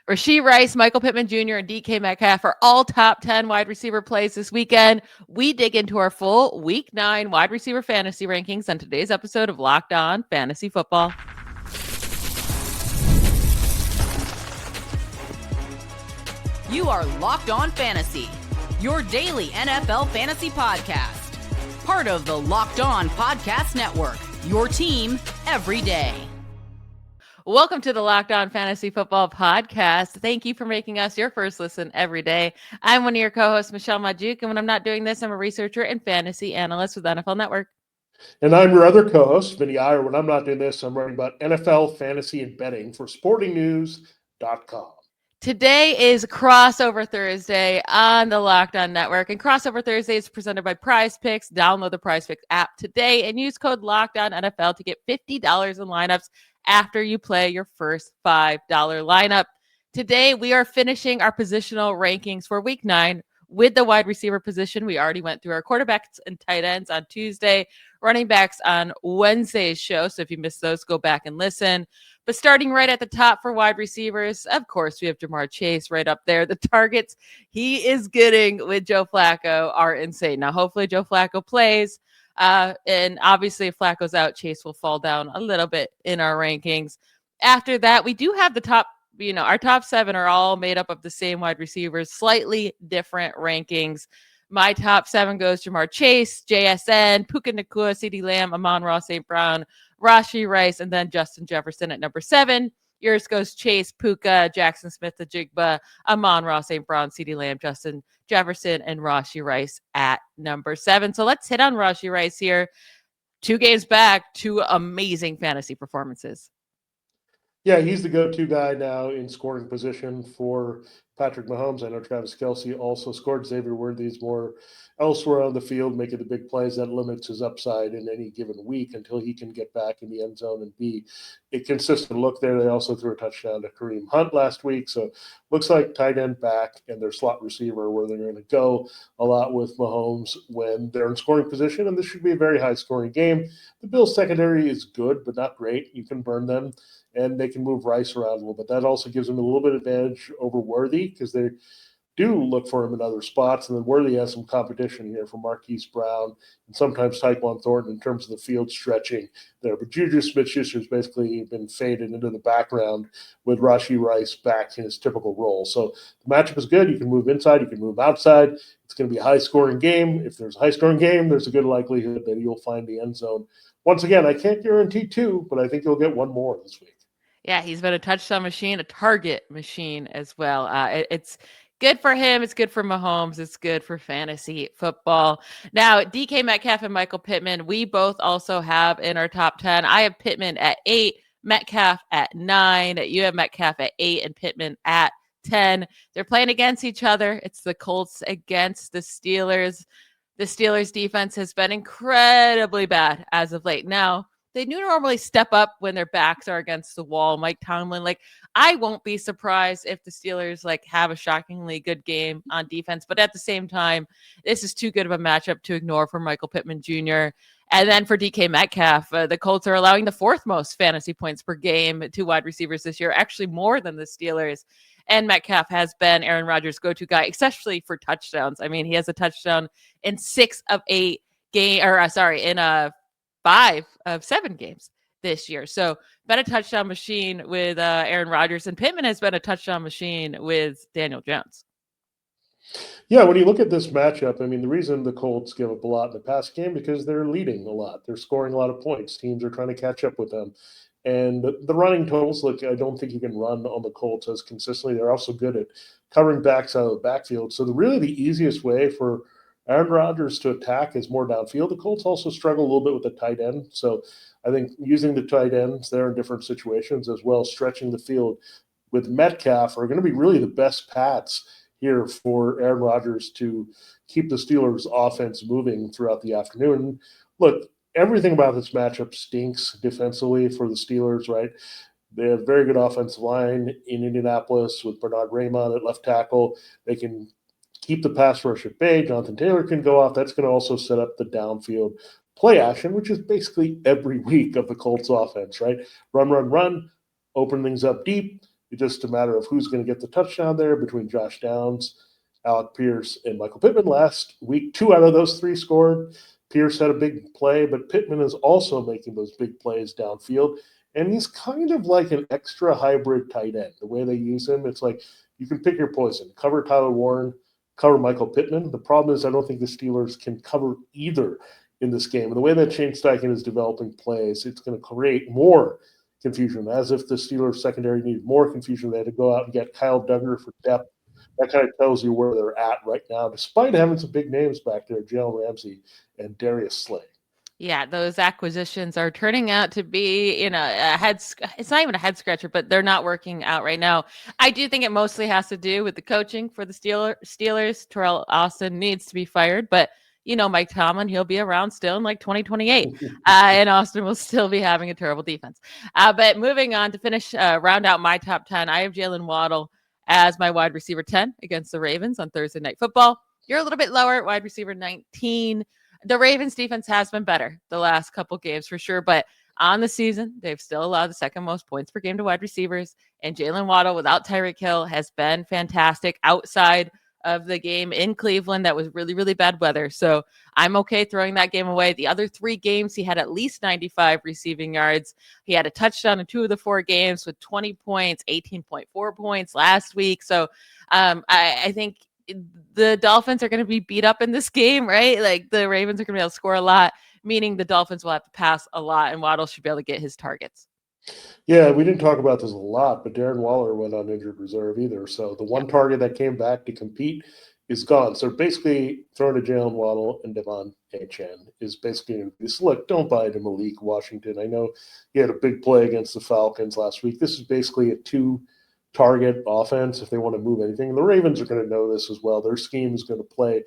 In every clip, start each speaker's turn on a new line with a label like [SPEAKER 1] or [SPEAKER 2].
[SPEAKER 1] Rashee Rice, Michael Pittman Jr., and DK Metcalf are all top 10 wide receiver plays this weekend. We dig into our full Week 9 wide receiver fantasy rankings on today's episode of Locked On Fantasy Football.
[SPEAKER 2] You are Locked On Fantasy, your daily NFL fantasy podcast. Part of the Locked On Podcast Network, your team every day.
[SPEAKER 1] Welcome to the Locked On Fantasy Football Podcast. Thank you for making us your first listen every day. I'm one of your co-hosts, Michelle Magdziuk, and when I'm not doing this, I'm a researcher and fantasy analyst with NFL Network.
[SPEAKER 3] And I'm your other co-host, Vinnie Iyer. When I'm not doing this, I'm writing about NFL, fantasy, and betting for sportingnews.com.
[SPEAKER 1] Today is Crossover Thursday on the Locked On Network, and Crossover Thursday is presented by Prize Picks. Download the Prize Picks app today and use code LOCKEDONNFL to get $50 in lineups after you play your first $5 lineup. Today, we are finishing our positional rankings for Week 9 with the wide receiver position. We already went through our quarterbacks and tight ends on Tuesday, running backs on Wednesday's show. So if you missed those, go back and listen. But starting right at the top for wide receivers, of course, we have Ja'Marr Chase right up there. The targets he is getting with Joe Flacco are insane. Now, hopefully Joe Flacco plays. And obviously, if Flacco's out, Chase will fall down a little bit in our rankings. After that, we do have the top, our top 7 are all made up of the same wide receivers, slightly different rankings. My top 7 goes Ja'Marr Chase, JSN, Puka Nacua, CeeDee Lamb, Amon-Ra St. Brown, Rashee Rice, and then Justin Jefferson at number 7. Yours goes Chase, Puka, Jackson Smith-Njigba, Amon-Ra St. Brown, CeeDee Lamb, Justin Jefferson, and Rashee Rice at number 7. So let's hit on Rashee Rice here. 2 games back, 2 amazing fantasy performances.
[SPEAKER 3] Yeah, he's the go-to guy now in scoring position for Patrick Mahomes. I know Travis Kelce also scored. Xavier Worthy's more elsewhere on the field, making the big plays. That limits his upside in any given week until he can get back in the end zone and be a consistent look there. They also threw a touchdown to Kareem Hunt last week. So looks like tight end back and their slot receiver where they're going to go a lot with Mahomes when they're in scoring position. And this should be a very high-scoring game. The Bills' secondary is good, but not great. You can burn them. And they can move Rice around a little bit. That also gives them a little bit of advantage over Worthy because they do look for him in other spots. And then Worthy has some competition here from Marquise Brown and sometimes Tyquan Thornton in terms of the field stretching there. But Juju Smith-Schuster's basically been faded into the background with Rashee Rice back in his typical role. So the matchup is good. You can move inside. You can move outside. It's going to be a high-scoring game. If there's a high-scoring game, there's a good likelihood that you'll find the end zone. Once again, I can't guarantee 2, but I think you'll get 1 more this week.
[SPEAKER 1] Yeah, he's been a touchdown machine, a target machine as well. It's good for him. It's good for Mahomes. It's good for fantasy football. Now, DK Metcalf and Michael Pittman, we both also have in our top 10. I have Pittman at 8, Metcalf at 9. You have Metcalf at 8 and Pittman at 10. They're playing against each other. It's the Colts against the Steelers. The Steelers defense has been incredibly bad as of late. Now, they do normally step up when their backs are against the wall. Mike Tomlin, I won't be surprised if the Steelers have a shockingly good game on defense. But at the same time, this is too good of a matchup to ignore for Michael Pittman Jr. And then for DK Metcalf, the Colts are allowing the 4th most fantasy points per game to wide receivers this year, actually more than the Steelers. And Metcalf has been Aaron Rodgers' go-to guy, especially for touchdowns. I mean, he has a touchdown in 6 of 8 in 5 of 7 games this year. So been a touchdown machine with Aaron Rodgers, and Pittman has been a touchdown machine with Daniel Jones.
[SPEAKER 3] Yeah, when you look at this matchup, I mean, the reason the Colts give up a lot in the pass game because they're leading a lot. They're scoring a lot of points. Teams are trying to catch up with them. And the running totals, I don't think you can run on the Colts as consistently. They're also good at covering backs out of the backfield. So the easiest way for Aaron Rodgers to attack is more downfield. The Colts also struggle a little bit with the tight end. So I think using the tight ends there in different situations as well, stretching the field with Metcalf are going to be really the best paths here for Aaron Rodgers to keep the Steelers' offense moving throughout the afternoon. Look, everything about this matchup stinks defensively for the Steelers, right? They have very good offensive line in Indianapolis with Bernard Raymond at left tackle. They can keep the pass rush at bay. Jonathan Taylor can go off. That's going to also set up the downfield play action, which is basically every week of the Colts offense, right? Run, open things up deep, It's just a matter of who's going to get the touchdown there between Josh Downs, Alec Pierce, and Michael Pittman. Last week, 2 out of those 3 scored. Pierce had a big play, but Pittman is also making those big plays downfield. And he's kind of like an extra hybrid tight end. The way they use him, it's like you can pick your poison. Cover Tyler Warren, cover Michael Pittman. The problem is I don't think the Steelers can cover either in this game. And the way that Shane Steichen is developing plays, it's going to create more confusion, as if the Steelers secondary needed more confusion. They had to go out and get Kyle Duggar for depth. That kind of tells you where they're at right now, despite having some big names back there, Jalen Ramsey and Darius Slay.
[SPEAKER 1] Yeah, those acquisitions are turning out to be, a head. It's not even a head scratcher, but they're not working out right now. I do think it mostly has to do with the coaching for the Steelers. Terrell Austin needs to be fired, but Mike Tomlin, he'll be around still in like 2028, and Austin will still be having a terrible defense. But moving on to finish, round out my top 10, I have Jaylen Waddle as my wide receiver 10 against the Ravens on Thursday Night Football. You're a little bit lower at wide receiver 19. The Ravens defense has been better the last couple games for sure, but on the season, they've still allowed the second most points per game to wide receivers, and Jaylen Waddle without Tyreek Hill has been fantastic outside of the game in Cleveland. That was really, really bad weather. So I'm okay throwing that game away. The other 3 games, he had at least 95 receiving yards. He had a touchdown in 2 of the 4 games with 20 points, 18.4 points last week. So I think the Dolphins are going to be beat up in this game, right? Like the Ravens are going to be able to score a lot, meaning the Dolphins will have to pass a lot, and Waddle should be able to get his targets.
[SPEAKER 3] Yeah, we didn't talk about this a lot, but Darren Waller went on injured reserve either. So the one target that came back to compete is gone. So basically throwing to Jaylen Waddle and Devon Achane is basically this. Look, don't buy into Malik Washington. I know he had a big play against the Falcons last week. This is basically a 2-target offense if they want to move anything. And the Ravens are going to know this as well. Their scheme is going to play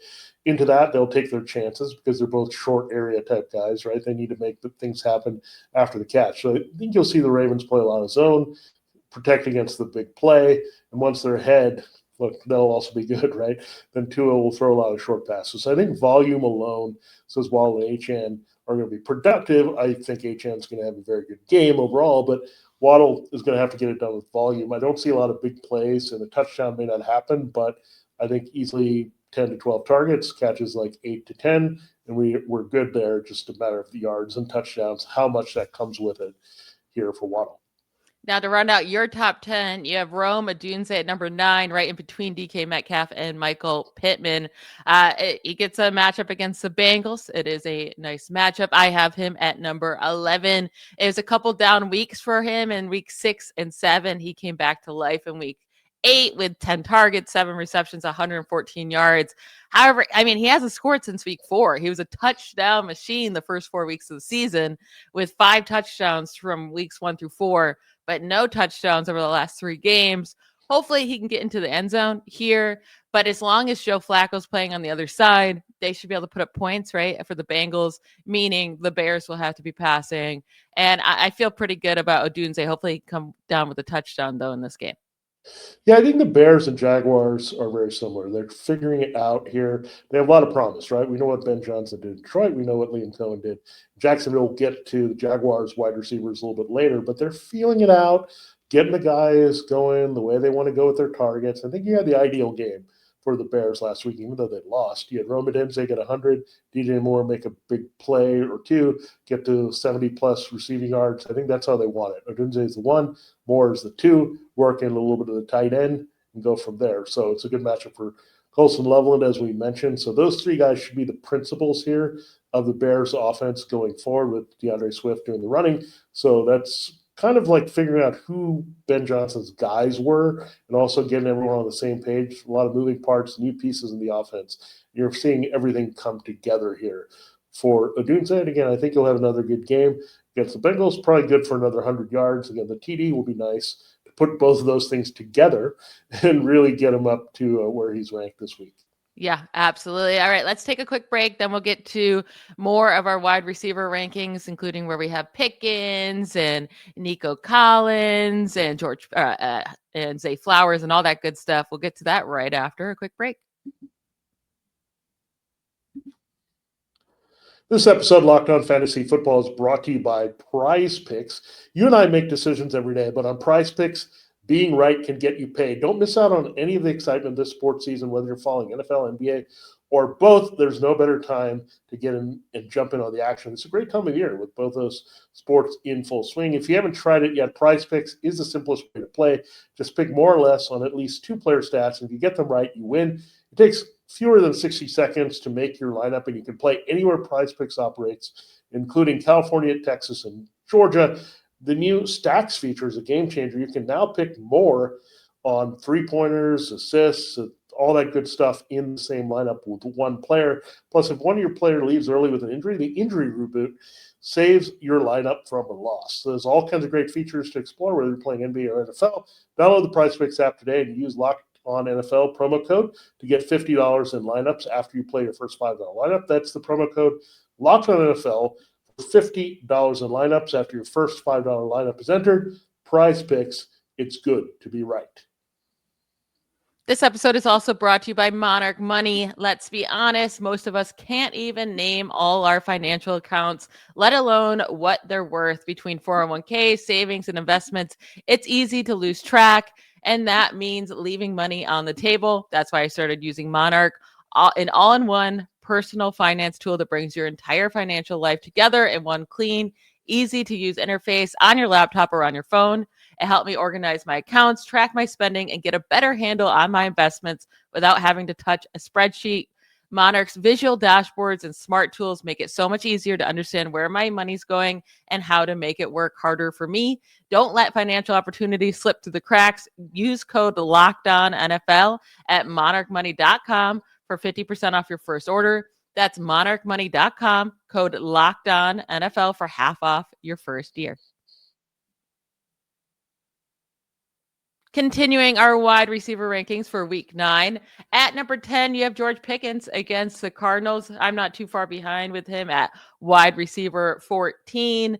[SPEAKER 3] into that. They'll take their chances because they're both short area type guys, right? They need to make the things happen after the catch. So I think you'll see the Ravens play a lot of zone, protect against the big play. And once they're ahead, look, they'll also be good, right? Then Tua will throw a lot of short passes. So I think volume alone, says Waddle and Achane, are going to be productive. I think Achane's going to have a very good game overall, but Waddle is going to have to get it done with volume. I don't see a lot of big plays, and a touchdown may not happen, but I think easily 10 to 12 targets, catches like 8 to 10, and we're good there. Just a matter of the yards and touchdowns, how much that comes with it here for Waddle.
[SPEAKER 1] Now, to round out your top 10, you have Rome Odunze at number 9, right in between DK Metcalf and Michael Pittman. He gets a matchup against the Bengals. It is a nice matchup. I have him at number 11. It was a couple down weeks for him in week 6 and 7. He came back to life in week 8 with 10 targets, 7 receptions, 114 yards. However, he hasn't scored since week 4. He was a touchdown machine the first 4 weeks of the season with 5 touchdowns from weeks 1 through 4. But no touchdowns over the last 3 games. Hopefully he can get into the end zone here. But as long as Joe Flacco's playing on the other side, they should be able to put up points, right, for the Bengals, meaning the Bears will have to be passing. And I feel pretty good about Odunze. Hopefully he can come down with a touchdown, though, in this game.
[SPEAKER 3] Yeah, I think the Bears and Jaguars are very similar. They're figuring it out here. They have a lot of promise, right? We know what Ben Johnston did in Detroit. We know what Liam Cohen did. Jacksonville will get to the Jaguars wide receivers a little bit later, but they're feeling it out, getting the guys going the way they want to go with their targets. I think you had the ideal game for the Bears last week, even though they lost. You had Rome Odunze get 100, DJ Moore make a big play or 2, get to 70-plus receiving yards. I think that's how they want it. Odunze is the 1, Moore is the 2, work in a little bit of the tight end and go from there. So it's a good matchup for Colson Loveland, as we mentioned. So those 3 guys should be the principals here of the Bears offense going forward with DeAndre Swift doing the running. So that's kind of like figuring out who Ben Johnson's guys were and also getting everyone on the same page. A lot of moving parts, new pieces in the offense. You're seeing everything come together here for Odunze. And again, I think he'll have another good game against the Bengals. Probably good for another 100 yards. Again, the TD will be nice to put both of those things together and really get him up to where he's ranked this week.
[SPEAKER 1] Yeah, absolutely. All right, let's take a quick break. Then we'll get to more of our wide receiver rankings, including where we have Pickens and Nico Collins and George and Zay Flowers and all that good stuff. We'll get to that right after a quick break.
[SPEAKER 3] This episode, Locked On Fantasy Football, is brought to you by Prize Picks. You and I make decisions every day, but on Prize Picks, being right can get you paid. Don't miss out on any of the excitement this sports season, whether you're following NFL, NBA, or both. There's no better time to get in and jump in on the action. It's a great time of year with both those sports in full swing. If you haven't tried it yet, Prize Picks is the simplest way to play. Just pick more or less on at least 2 player stats. And if you get them right, you win. It takes fewer than 60 seconds to make your lineup, and you can play anywhere Prize Picks operates, including California, Texas, and Georgia. The new Stacks feature is a game changer. You can now pick more on 3-pointers, assists, all that good stuff in the same lineup with one player. Plus, if one of your player leaves early with an injury, the injury reboot saves your lineup from a loss. So there's all kinds of great features to explore, whether you're playing NBA or NFL. Download the Prize Picks app today and use Locked On NFL promo code to get $50 in lineups after you play your first $5 lineup. That's the promo code Locked On NFL for $50 in lineups after your first $5 lineup is entered. Prize Picks, it's good to be right.
[SPEAKER 1] This episode is also brought to you by Monarch Money. Let's be honest, most of us can't even name all our financial accounts, let alone what they're worth between 401k, savings, and investments. It's easy to lose track, and that means leaving money on the table. That's why I started using Monarch, an all-in-one personal finance tool that brings your entire financial life together in one clean, easy-to-use interface on your laptop or on your phone. It helped me organize my accounts, track my spending, and get a better handle on my investments without having to touch a spreadsheet. Monarch's visual dashboards and smart tools make it so much easier to understand where my money's going and how to make it work harder for me. Don't let financial opportunities slip through the cracks. Use code LOCKEDONNFL at monarchmoney.com for 50% off your first order. That's monarchmoney.com, code LOCKEDONNFL for half off your first year. Continuing our wide receiver rankings for week 9. At number 10, you have George Pickens against the Cardinals. I'm not too far behind with him at wide receiver 14.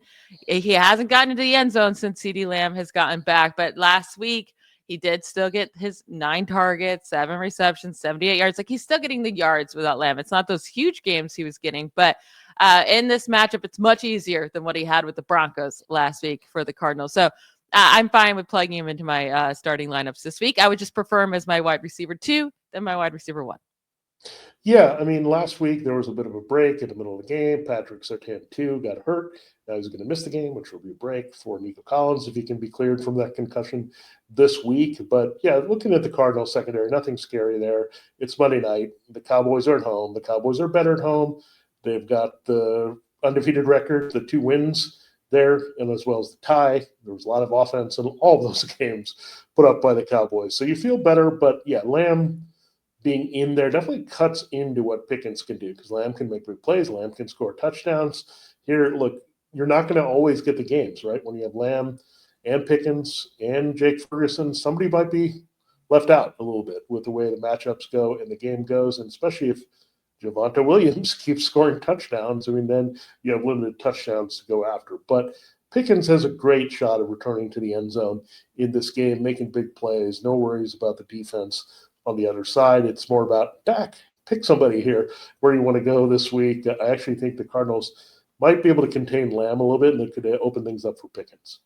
[SPEAKER 1] He hasn't gotten into the end zone since CeeDee Lamb has gotten back, but last week he did still get his 9 targets, 7 receptions, 78 yards. Like, he's still getting the yards without Lamb. It's not those huge games he was getting, but in this matchup, it's much easier than what he had with the Broncos last week for the Cardinals. So I'm fine with plugging him into my starting lineups this week. I would just prefer him as my wide receiver 2 than my wide receiver 1.
[SPEAKER 3] Yeah, I mean, last week there was a bit of a break in the middle of the game. Patrick Surtain, too, got hurt. Now he's going to miss the game, which will be a break for Nico Collins if he can be cleared from that concussion this week. But, yeah, looking at the Cardinals secondary, nothing scary there. It's Monday night. The Cowboys are at home. The Cowboys are better at home. They've got the undefeated record, the 2 wins there, and as well as the tie. There was a lot of offense in all of those games put up by the Cowboys. So you feel better, but yeah, Lamb being in there definitely cuts into what Pickens can do, because Lamb can make big plays, Lamb can score touchdowns. Here, look, you're not going to always get the games, right? When you have Lamb and Pickens and Jake Ferguson, somebody might be left out a little bit with the way the matchups go and the game goes, and especially if Javonte Williams keeps scoring touchdowns. I mean, then you have limited touchdowns to go after. But Pickens has a great shot of returning to the end zone in this game, making big plays. No worries about the defense on the other side. It's more about, Dak, pick somebody here where you want to go this week. I actually think the Cardinals might be able to contain Lamb a little bit, and it could open things up for Pickens.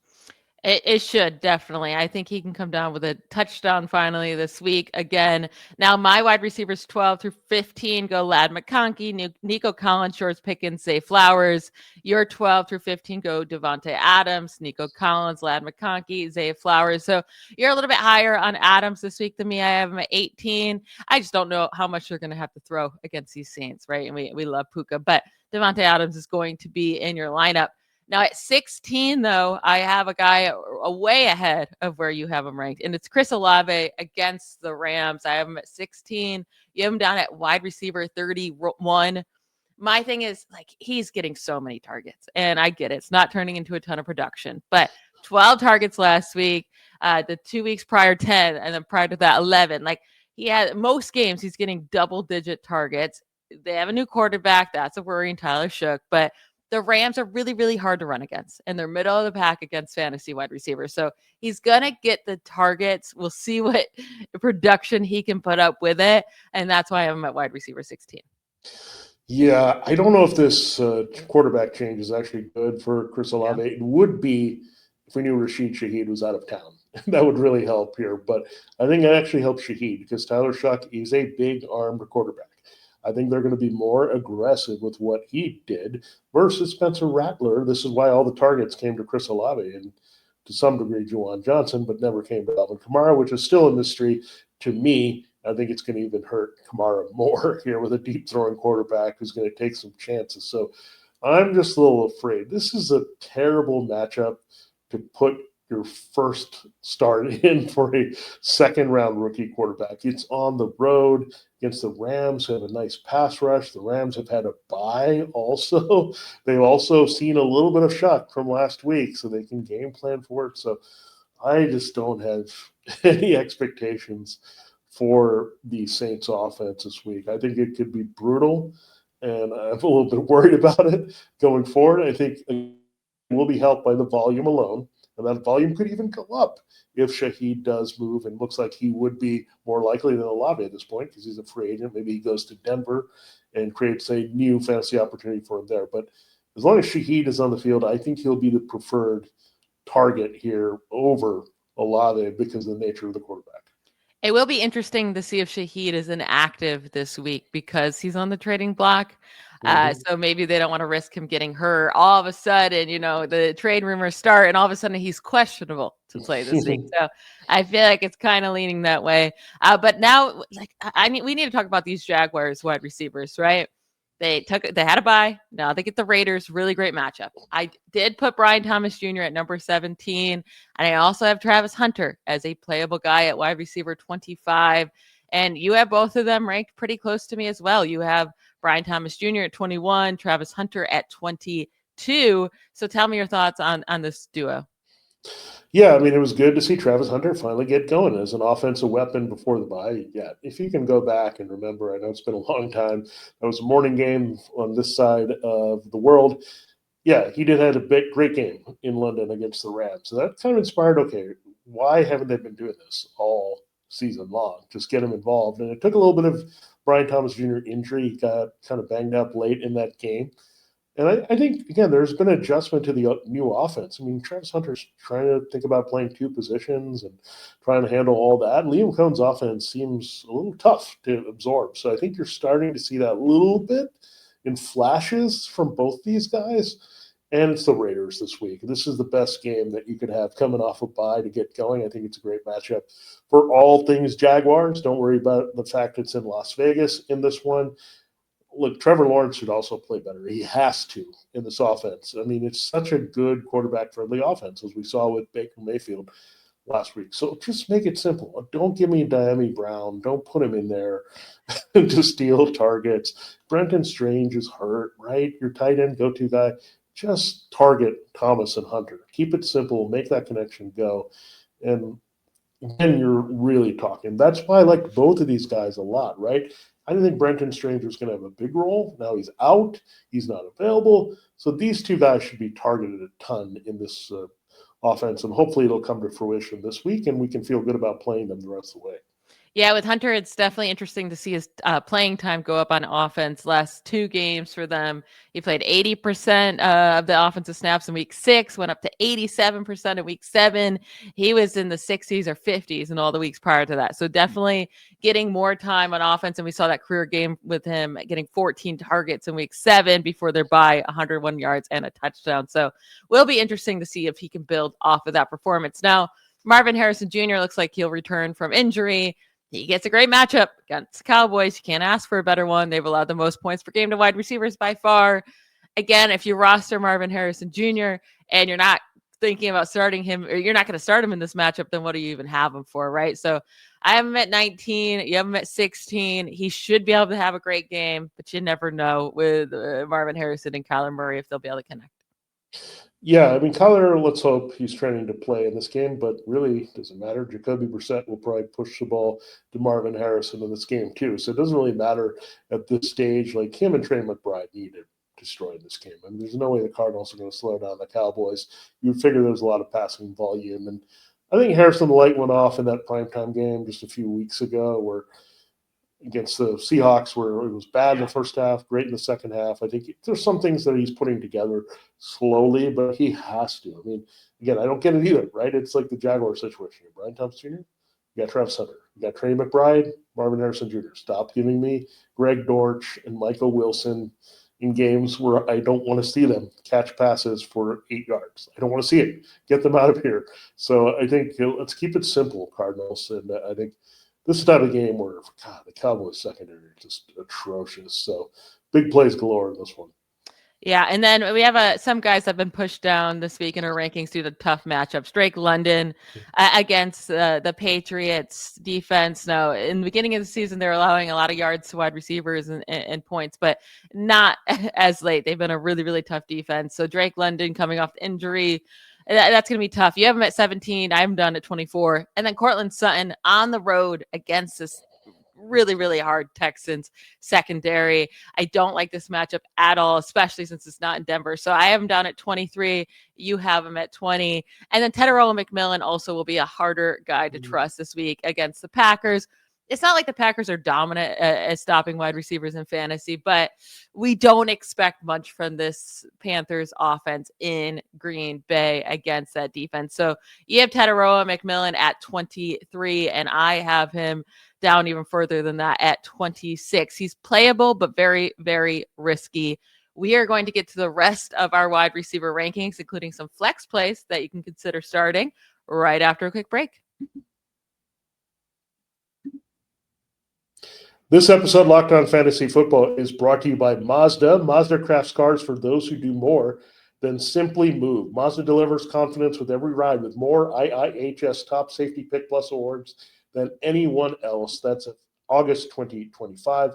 [SPEAKER 1] It should, definitely. I think he can come down with a touchdown finally this week again. Now, my wide receivers 12 through 15 go Ladd McConkey, Nico Collins, George Pickens, Zay Flowers. Your 12 through 15 go Devontae Adams, Nico Collins, Ladd McConkey, Zay Flowers. So you're a little bit higher on Adams this week than me. I have him at 18. I just don't know how much they're going to have to throw against these Saints, right? And we love Puka, but Devontae Adams is going to be in your lineup. Now at 16, though, I have a guy way ahead of where you have him ranked, and it's Chris Olave against the Rams. I have him at 16. You have him down at wide receiver 31. My thing is, like, he's getting so many targets, and I get it. It's not turning into a ton of production, but 12 targets last week, the 2 weeks prior, 10, and then prior to that, 11. Like, he had most games, he's getting double-digit targets. They have a new quarterback. That's a worry in Tyler Shook, but the Rams are really, really hard to run against, and they're middle of the pack against fantasy wide receivers. So he's going to get the targets. We'll see what production he can put up with it, and that's why I'm at wide receiver 16.
[SPEAKER 3] Yeah, I don't know if this quarterback change is actually good for Chris Olave. Yeah. It would be if we knew Rashid Shaheed was out of town. that would really help here. But I think it actually helps Shaheed because Tyler Shuck is a big armed quarterback. I think they're going to be more aggressive with what he did versus Spencer Rattler. This is why all the targets came to Chris Olave and to some degree Juwan Johnson, but never came to Alvin Kamara, which is still a mystery to me. I think it's going to even hurt Kamara more here with a deep throwing quarterback who's going to take some chances. So I'm just a little afraid. This is a terrible matchup to put your first start in for a second-round rookie quarterback. It's on the road against the Rams, who have a nice pass rush. The Rams have had a bye also. They've also seen a little bit of shock from last week, so they can game plan for it. So I just don't have any expectations for the Saints offense this week. I think it could be brutal, and I'm a little bit worried about it going forward. I think we'll be helped by the volume alone. And that volume could even go up if Shaheed does move and looks like he would be more likely than Olave at this point because he's a free agent. Maybe he goes to Denver and creates a new fantasy opportunity for him there. But as long as Shaheed is on the field, I think he'll be the preferred target here over Olave because of the nature of the quarterback.
[SPEAKER 1] It will be interesting to see if Shaheed is inactive this week because he's on the trading block. So maybe they don't want to risk him getting hurt. All of a sudden, the trade rumors start and all of a sudden he's questionable to play this week. So I feel like it's kind of leaning that way. But now, we need to talk about these Jaguars wide receivers, right? They had a bye. Now they get the Raiders. Really great matchup. I did put Brian Thomas Jr. at number 17. And I also have Travis Hunter as a playable guy at wide receiver 25. And you have both of them ranked pretty close to me as well. You have Brian Thomas Jr. at 21, Travis Hunter at 22. So tell me your thoughts on this duo.
[SPEAKER 3] Yeah, I mean, it was good to see Travis Hunter finally get going as an offensive weapon before the bye. Yeah, if you can go back and remember, I know it's been a long time. That was a morning game on this side of the world. Yeah, he did have a great game in London against the Rams. So that kind of inspired, okay, why haven't they been doing this all season long? Just get him involved. And it took a little bit of Brian Thomas Jr. injury. He got kind of banged up late in that game. And I think, again, there's been an adjustment to the new offense. I mean, Travis Hunter's trying to think about playing two positions and trying to handle all that. Liam Cohn's offense seems a little tough to absorb. So I think you're starting to see that a little bit in flashes from both these guys. And it's the Raiders this week. This is the best game that you could have coming off a bye to get going. I think it's a great matchup for all things Jaguars. Don't worry about the fact it's in Las Vegas in this one. Look, Trevor Lawrence should also play better. He has to in this offense. I mean, it's such a good quarterback-friendly offense, as we saw with Baker Mayfield last week. So just make it simple. Don't give me Diami Brown. Don't put him in there to steal targets. Brenton Strange is hurt, right? Your tight end go-to guy. Just target Thomas and Hunter. Keep it simple. Make that connection go. And then you're really talking. That's why I like both of these guys a lot, right? I didn't think Brenton Strange was going to have a big role. Now he's out. He's not available. So these two guys should be targeted a ton in this offense, and hopefully it'll come to fruition this week, and we can feel good about playing them the rest of the way.
[SPEAKER 1] Yeah, with Hunter, it's definitely interesting to see his playing time go up on offense. Last 2 games for them, he played 80% of the offensive snaps in week 6, went up to 87% in week 7. He was in the 60s or 50s in all the weeks prior to that. So definitely getting more time on offense. And we saw that career game with him getting 14 targets in week 7 before their bye, 101 yards and a touchdown. So will be interesting to see if he can build off of that performance. Now, Marvin Harrison Jr. looks like he'll return from injury. He gets a great matchup against the Cowboys. You can't ask for a better one. They've allowed the most points per game to wide receivers by far. Again, if you roster Marvin Harrison Jr. and you're not thinking about starting him, or you're not going to start him in this matchup, then what do you even have him for, right? So I have him at 19. You have him at 16. He should be able to have a great game, but you never know with Marvin Harrison and Kyler Murray if they'll be able to connect.
[SPEAKER 3] Yeah, I mean, Kyler, let's hope he's training to play in this game, but really doesn't matter. Jacoby Brissett will probably push the ball to Marvin Harrison in this game too. So it doesn't really matter at this stage. Like him and Trey McBride need to destroy this game. I mean, there's no way the Cardinals are going to slow down the Cowboys. You would figure there's a lot of passing volume. And I think Harrison the light went off in that primetime game just a few weeks ago where against the Seahawks, where it was bad in the first half, great in the second half. I think there's some things that he's putting together slowly, but he has to. I mean, again, I don't get it either, right? It's like the Jaguar situation. Brian Thomas Jr., you got Travis Hunter, you got Trey McBride, Marvin Harrison Jr. Stop giving me Greg Dortch and Michael Wilson in games where I don't want to see them catch passes for 8 yards. I don't want to see it. Get them out of here. So I think let's keep it simple, Cardinals. And I think this is the type of game where, God, the Cowboys secondary are just atrocious. So big plays galore in this one.
[SPEAKER 1] Yeah, and then we have some guys have been pushed down this week in our rankings due to tough matchups. Drake London against the Patriots defense. Now, in the beginning of the season, they're allowing a lot of yards to wide receivers and points, but not as late. They've been a really, really tough defense. So Drake London coming off the injury, that's going to be tough. You have him at 17. I'm done at 24. And then Cortland Sutton on the road against this really, really hard Texans secondary. I don't like this matchup at all, especially since it's not in Denver. So I have him down at 23. You have him at 20. And then Teteroa McMillan also will be a harder guy to trust this week against the Packers. It's not like the Packers are dominant at stopping wide receivers in fantasy, but we don't expect much from this Panthers offense in Green Bay against that defense. So you have Teteroa McMillan at 23, and I have him down even further than that at 26. He's playable, but very, very risky. We are going to get to the rest of our wide receiver rankings, including some flex plays that you can consider starting right after a quick break.
[SPEAKER 3] This episode, Locked On Fantasy Football, is brought to you by Mazda. Mazda crafts cars for those who do more than simply move. Mazda delivers confidence with every ride with more IIHS Top Safety Pick Plus awards than anyone else. That's August 2025.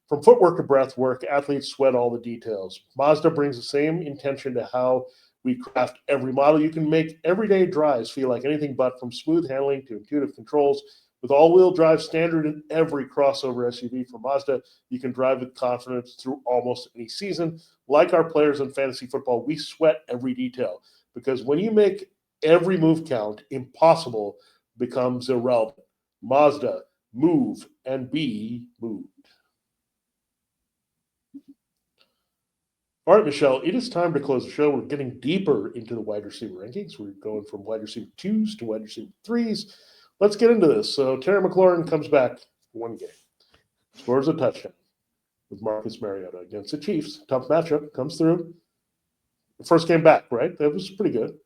[SPEAKER 3] From footwork to breath work, athletes sweat all the details. Mazda brings the same intention to how we craft every model. You can make everyday drives feel like anything but, from smooth handling to intuitive controls. With all-wheel drive standard in every crossover SUV from Mazda, you can drive with confidence through almost any season. Like our players in fantasy football, we sweat every detail, because when you make every move count, impossible becomes irrelevant. Mazda, move and be moved. All right, Michelle, it is time to close the show. We're getting deeper into the wide receiver rankings. We're going from wide receiver 2s to wide receiver 3s. Let's get into this. So Terry McLaurin comes back for one game, scores a touchdown with Marcus Mariota against the Chiefs. Tough matchup, comes through. First game back, right? That was pretty good.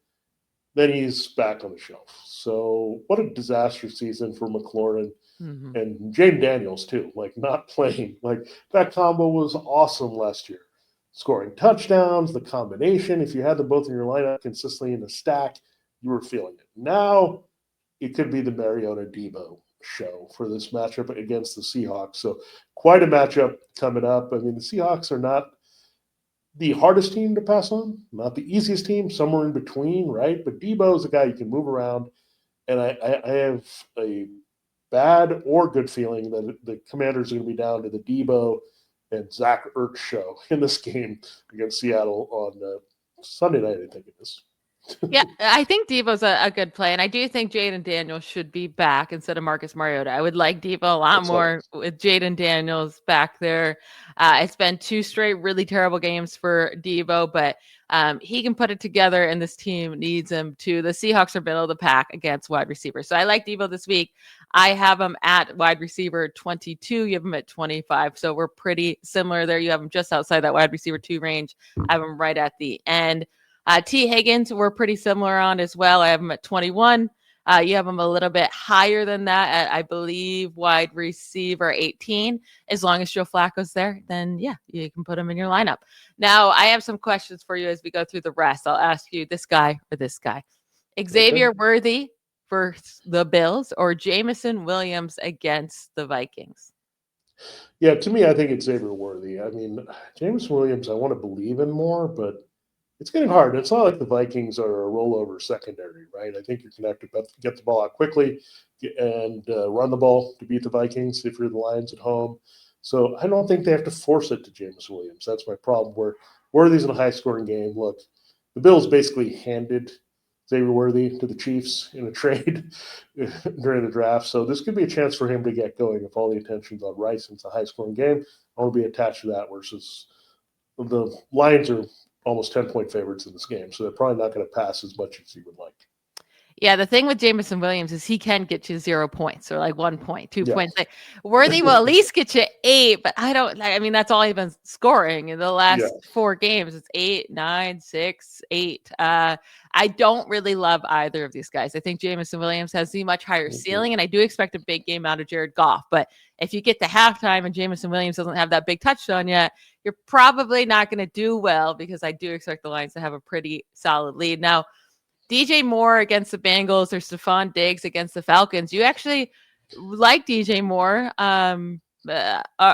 [SPEAKER 3] Then he's back on the shelf. So what a disaster season for McLaurin and Jaden Daniels too. Like, not playing. Like, that combo was awesome last year. Scoring touchdowns, the combination. If you had them both in your lineup consistently in a stack, you were feeling it. Now it could be the Mariota Debo show for this matchup against the Seahawks. So quite a matchup coming up. I mean, the Seahawks are not the hardest team to pass on, not the easiest team, somewhere in between, right? But Debo is a guy you can move around. And I have a bad or good feeling that the Commanders are going to be down to the Debo and Zach Ertz show in this game against Seattle on Sunday night, I think it is.
[SPEAKER 1] Yeah, I think Devo's a good play, and I do think Jaden Daniels should be back instead of Marcus Mariota. I would like Devo a lot more with Jaden Daniels back there. It's been 2 straight really terrible games for Devo, but he can put it together, and this team needs him too. The Seahawks are middle of the pack against wide receivers, so I like Devo this week. I have him at wide receiver 22. You have him at 25, so we're pretty similar there. You have him just outside that wide receiver 2 range. I have him right at the end. T. Higgins, we're pretty similar on as well. I have him at 21. You have him a little bit higher than that at, I believe, wide receiver 18. As long as Joe Flacco's there, then yeah, you can put him in your lineup. Now, I have some questions for you as we go through the rest. I'll ask you this guy or this guy. Xavier Worthy for the Bills or Jameson Williams against the Vikings?
[SPEAKER 3] Yeah, to me, I think it's Xavier Worthy. I mean, Jameson Williams, I want to believe in more, but it's getting hard. It's not like the Vikings are a rollover secondary, right? I think you're going to have to get the ball out quickly and run the ball to beat the Vikings if you're the Lions at home. So I don't think they have to force it to Jameson Williams. That's my problem. Where Worthy's in a high-scoring game. Look, the Bills basically handed Xavier Worthy to the Chiefs in a trade during the draft. So this could be a chance for him to get going if all the attention's on Rice. It's a high-scoring game. I want to be attached to that versus the Lions are almost 10-point favorites in this game, so they're probably not going to pass as much as you would like.
[SPEAKER 1] Yeah, the thing with Jameson Williams is he can get you 0 points or like 1 point, 2
[SPEAKER 3] Yeah.
[SPEAKER 1] points. Like Worthy will at least get you 8, but I mean, that's all he's been scoring in the last 4 games. It's 8, 9, 6, 8. I don't really love either of these guys. I think Jameson Williams has the much higher ceiling, and I do expect a big game out of Jared Goff. But if you get to halftime and Jameson Williams doesn't have that big touchdown yet, you're probably not going to do well because I do expect the Lions to have a pretty solid lead. Now, DJ Moore against the Bengals or Stephon Diggs against the Falcons. You actually like DJ Moore.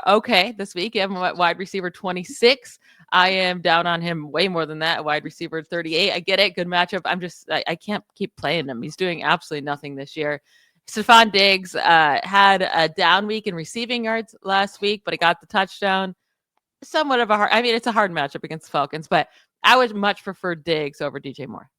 [SPEAKER 1] Okay, this week you have him at wide receiver 26. I am down on him way more than that. Wide receiver 38. I get it. Good matchup. I can't keep playing him. He's doing absolutely nothing this year. Stephon Diggs had a down week in receiving yards last week, but he got the touchdown. Somewhat of a hard. I mean, it's a hard matchup against the Falcons, but I would much prefer Diggs over DJ Moore.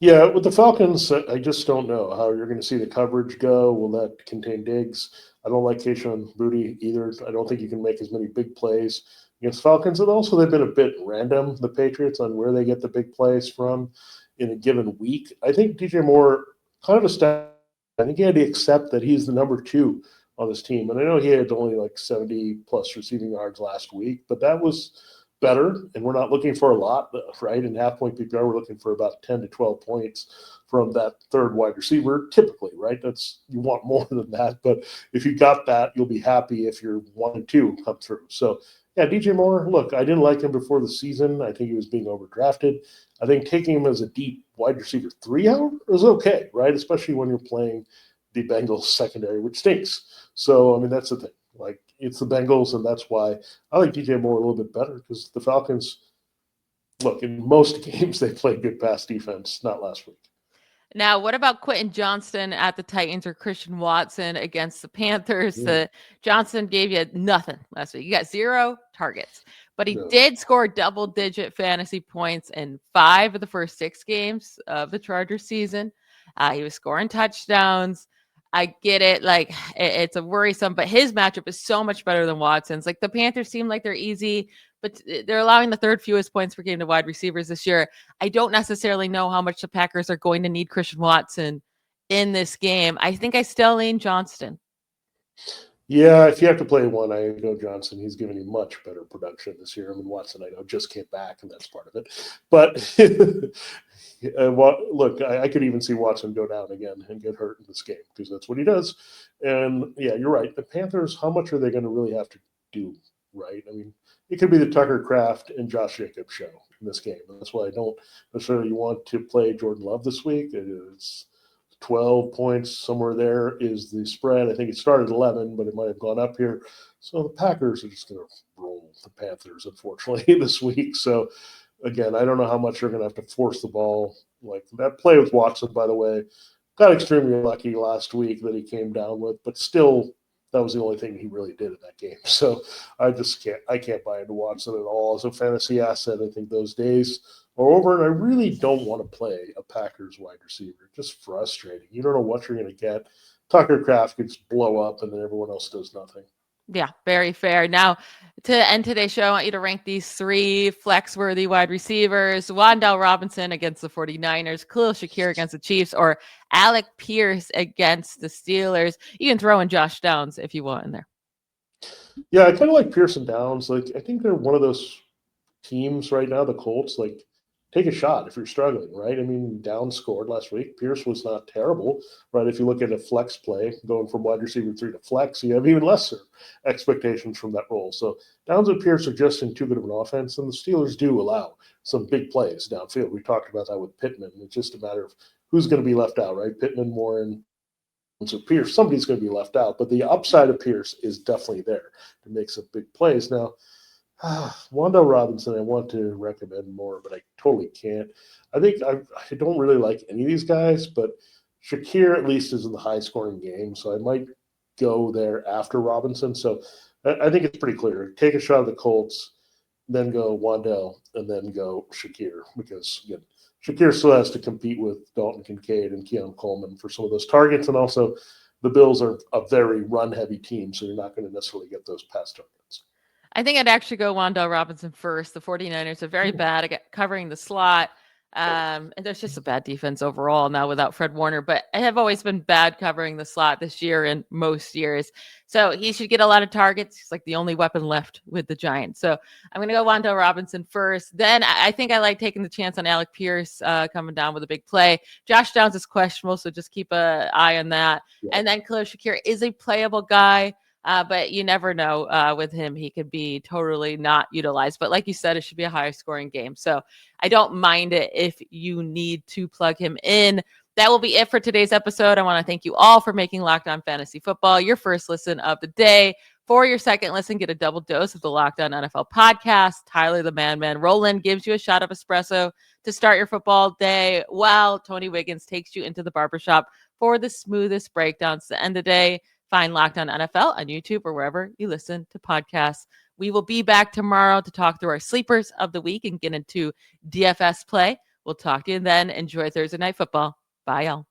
[SPEAKER 3] Yeah, with the Falcons, I just don't know how you're going to see the coverage go. Will that contain Diggs? I don't like Kayshon Boutte either. I don't think you can make as many big plays against Falcons. And also, they've been a bit random, the Patriots, on where they get the big plays from in a given week. I think DJ Moore kind of a step. I think he had to accept that he's the number 2 on this team. And I know he had only like 70-plus receiving yards last week, but that was better, and we're not looking for a lot, right? In half-point PPR, we're looking for about 10 to 12 points from that third wide receiver, typically, right? You want more than that, but if you got that, you'll be happy if you're 1 and 2 come through. So, yeah, DJ Moore, look, I didn't like him before the season. I think he was being overdrafted. I think taking him as a deep wide receiver 3 out is okay, right? Especially when you're playing the Bengals secondary, which stinks. So, I mean, that's the thing. Like, it's the Bengals, and that's why I like DJ Moore a little bit better because the Falcons, look, in most games they played good pass defense, not last week.
[SPEAKER 1] Now, what about Quentin Johnston at the Titans or Christian Watson against the Panthers? Johnston gave you nothing last week. You got 0 targets, but he did score double-digit fantasy points in 5 of the first 6 games of the Chargers season. He was scoring touchdowns. I get it. Like, it's a worrisome, but his matchup is so much better than Watson's. Like, the Panthers seem like they're easy, but they're allowing the 3rd fewest points per game to wide receivers this year. I don't necessarily know how much the Packers are going to need Christian Watson in this game. I think I still lean Johnston.
[SPEAKER 3] Yeah, if you have to play one, I go Johnson. He's given you much better production this year. I mean, Watson, I know, just came back, and that's part of it. But look, I could even see Watson go down again and get hurt in this game because that's what he does. And, yeah, you're right. The Panthers, how much are they going to really have to do, right? I mean, it could be the Tucker Kraft and Josh Jacobs show in this game. And that's why I don't necessarily want to play Jordan Love this week. It is 12 points, somewhere there is the spread. I think it started 11, but it might have gone up here. So the Packers are just going to roll the Panthers, unfortunately, this week. So, again, I don't know how much they're going to have to force the ball. Like that play with Watson, by the way, got extremely lucky last week that he came down with, but still, that was the only thing he really did in that game. So I can't buy into Watson at all as a fantasy asset. I think those days are over, and I really don't want to play a Packers wide receiver. Just frustrating. You don't know what you're going to get. Tucker Kraft gets blow up, and then everyone else does nothing.
[SPEAKER 1] Yeah, very fair. Now, to end today's show, I want you to rank these 3 flex-worthy wide receivers: Wan'Dale Robinson against the 49ers, Khalil Shakir against the Chiefs, or Alec Pierce against the Steelers. You can throw in Josh Downs if you want in there.
[SPEAKER 3] Yeah, I kind of like Pierce and Downs. Like, I think they're one of those teams right now, the Colts, like, take a shot if you're struggling, right? I mean, Downs scored last week. Pierce was not terrible, right? If you look at a flex play, going from wide receiver 3 to flex, you have even lesser expectations from that role. So Downs and Pierce are just in too good of an offense, and the Steelers do allow some big plays downfield. We talked about that with Pittman. It's just a matter of who's going to be left out, right? Pittman, Warren, and so Pierce, somebody's going to be left out. But the upside of Pierce is definitely there to make some big plays. Now, Wan'Dale Robinson, I want to recommend more, but I totally can't. I think I don't really like any of these guys, but Shakir at least is in the high-scoring game, so I might go there after Robinson. So I think it's pretty clear. Take a shot at the Colts, then go Wan'Dale, and then go Shakir because, again, Shakir still has to compete with Dalton Kincaid and Keon Coleman for some of those targets. And also the Bills are a very run-heavy team, so you're not going to necessarily get those pass targets.
[SPEAKER 1] I think I'd actually go Wan'Dale Robinson first. The 49ers are very bad at covering the slot. And there's just a bad defense overall now without Fred Warner, but I have always been bad covering the slot this year and most years. So he should get a lot of targets. He's like the only weapon left with the Giants. So I'm going to go Wan'Dale Robinson first. Then I think I like taking the chance on Alec Pierce coming down with a big play. Josh Downs is questionable, so just keep an eye on that. Yeah. And then Khalil Shakir is a playable guy. But you never know with him. He could be totally not utilized. But like you said, it should be a higher scoring game. So I don't mind it if you need to plug him in. That will be it for today's episode. I want to thank you all for making Locked On Fantasy Football your first listen of the day. For your second listen, get a double dose of the Locked On NFL podcast. Tyler the Man Roland gives you a shot of espresso to start your football day, while Tony Wiggins takes you into the barbershop for the smoothest breakdowns to end the day. Find Locked On NFL on YouTube or wherever you listen to podcasts. We will be back tomorrow to talk through our sleepers of the week and get into DFS play. We'll talk to you then. Enjoy Thursday Night Football. Bye, y'all.